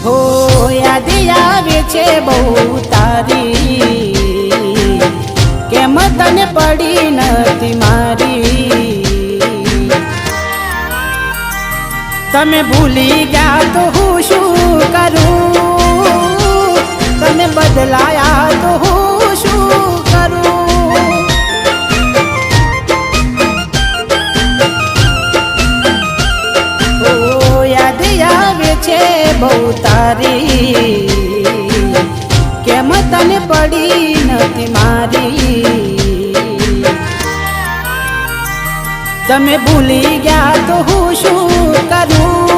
હો યાદ આવે છે બહુ તારી, કેમ તને પડી નથી મારી। તમે ભૂલી ગયા તો હું શું કરું, તમે બદલાયા તો હું શું કરું। ઓ યાદ આવે છે બહુ તારી, કેમ તને પડી નથી મારી। તમે ભૂલી ગયા તો હું શું કરું,